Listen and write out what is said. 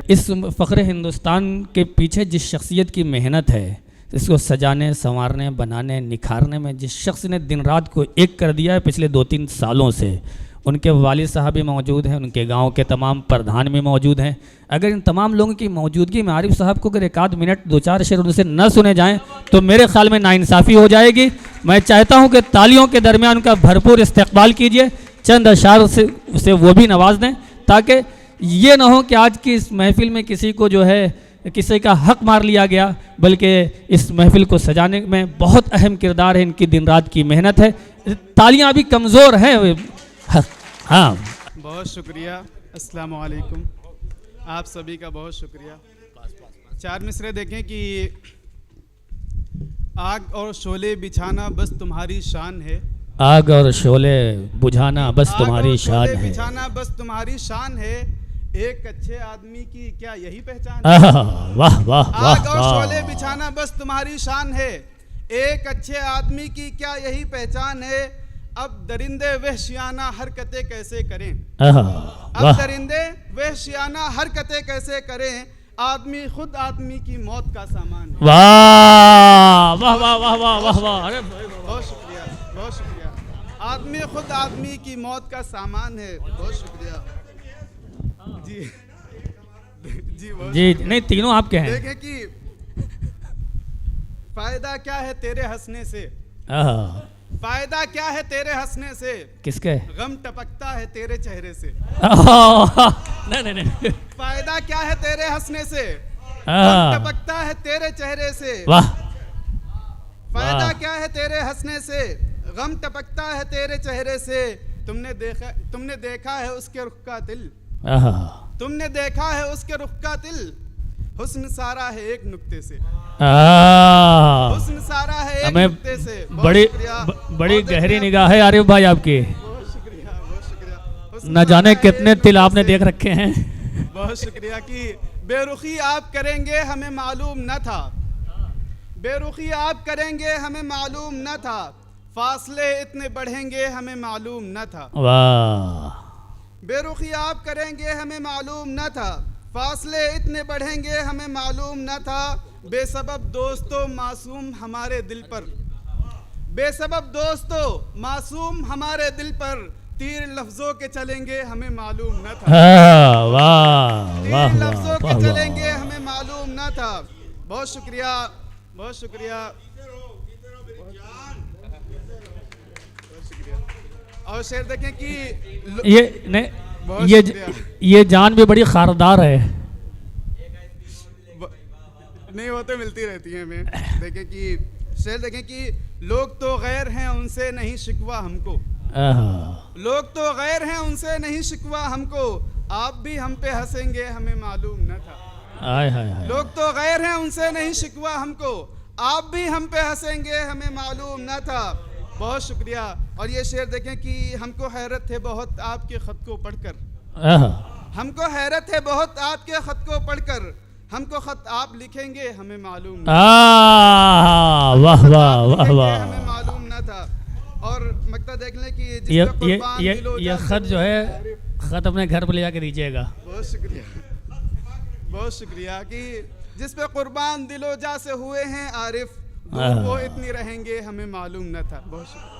इस फ़ख्र हिंदुस्तान के पीछे जिस शख्सियत की मेहनत है, इसको सजाने, संवारने, बनाने, निखारने में जिस शख्स ने दिन रात को एक कर दिया है पिछले 2-3 सालों से, उनके वालिद साहब भी मौजूद हैं, उनके गांव के तमाम प्रधान भी मौजूद हैं। अगर इन तमाम लोगों की मौजूदगी में आरिफ साहब को अगर 1 मिनट 2-4 शेर उनसे न सुने जाएं तो मेरे ख्याल में नाइंसाफ़ी हो जाएगी। मैं चाहता हूं कि तालियों के दरमियान उनका भरपूर इस्तकबाल कीजिए, चंद अशार से वो भी नवाज दें, ताकि ये ना हो कि आज की इस महफिल में किसी को जो है किसी का हक मार लिया गया, बल्कि इस महफिल को सजाने में बहुत अहम किरदार है, इनकी दिन रात की मेहनत है। तालियां अभी कमज़ोर हैं। हाँ, बहुत शुक्रिया। अस्सलाम वालेकुम, आप सभी का बहुत शुक्रिया। 4 मिसरे देखें कि आग और शोले बिछाना बस तुम्हारी शान है, आग और शोले बुझाना बस तुम्हारी शान है, बिछाना बस तुम्हारी शान है, एक अच्छे आदमी की क्या यही पहचान है? वाह वाह। आग और शोले बिछाना बस तुम्हारी शान है, एक अच्छे आदमी की क्या यही पहचान है। अब दरिंदे वहशियाना हरकतें कैसे करें, अब दरिंदे वहशियाना हरकतें कैसे करें, आदमी खुद आदमी की मौत का सामान है। वाह वाह वाह वाह वाह वाह वाह। अरे बहुत शुक्रिया, बहुत शुक्रिया। आदमी खुद आदमी की मौत का सामान है। बहुत शुक्रिया जी जी। नहीं, तीनों आपके हैं। देखें कि फायदा क्या है तेरे हंसने से, फायदा क्या है तेरे हंसने से, किसके? गम टपकता है तेरे चेहरे से। नहीं नहीं, फायदा क्या है तेरे हंसने से, गम टपकता है तेरे चेहरे से। वाह। फायदा क्या है तेरे हंसने से, गम टपकता है तेरे चेहरे से। तुमने देखा है उसके रुख का तिल, तुमने देखा है उसके रुख का तिल, हुस्न सारा है एक नुक्ते से, हुस्न सारा है एक नुक्ते से। बड़ी गहरी निगाह है आरिफ भाई आपकी। बहुत शुक्रिया, बहुत शुक्रिया। न जाने कितने तिल आपने देख रखे हैं। बहुत शुक्रिया कि बेरुखी आप करेंगे हमें मालूम न था, बेरुखी आप करेंगे हमें मालूम न था, फासले इतने बढ़ेंगे हमें मालूम न था। वाह। बेरुखी आप करेंगे हमें मालूम न था, फासले इतने बढ़ेंगे हमें मालूम न था। बेसबब दोस्तों मासूम हमारे दिल पर, बेसबब दोस्तों मासूम हमारे दिल पर, तीर लफ्जों के चलेंगे हमें मालूम न था। वाह तीर लफ्जों के चलेंगे हमें मालूम न था। बहुत शुक्रिया, बहुत शुक्रिया। और शेर देखें कि ये जान भी बड़ी खारदार है। नहीं, वो तो मिलती रहती है हमें। देखें कि शेर देखें कि लोग तो गैर हैं उनसे नहीं शिकवा हमको, लोग तो गैर हैं उनसे नहीं शिकवा हमको, आप भी हम पे हंसेंगे हमें मालूम न था। लोग तो गैर हैं उनसे नहीं शिकवा हमको, आप भी हम पे हंसेंगे हमें मालूम न था। बहुत शुक्रिया। और ये शेर देखें कि हमको हैरत है बहुत आपके खत को पढ़कर, हमको हैरत है बहुत आपके खत को पढ़कर, हमको खत आप लिखेंगे हमें मालूम न था। वाह वाह वाह वाह। हमें मालूम न था। और मकता देख लें कि ये खत जो है, खत अपने घर पर ले जाके दीजिएगा। बहुत शुक्रिया, बहुत शुक्रिया कि जिस पे कुर्बान दिलो जा से हुए हैं आरिफ, वो इतनी रहेंगे हमें मालूम न था। बहुत शुक्रिया।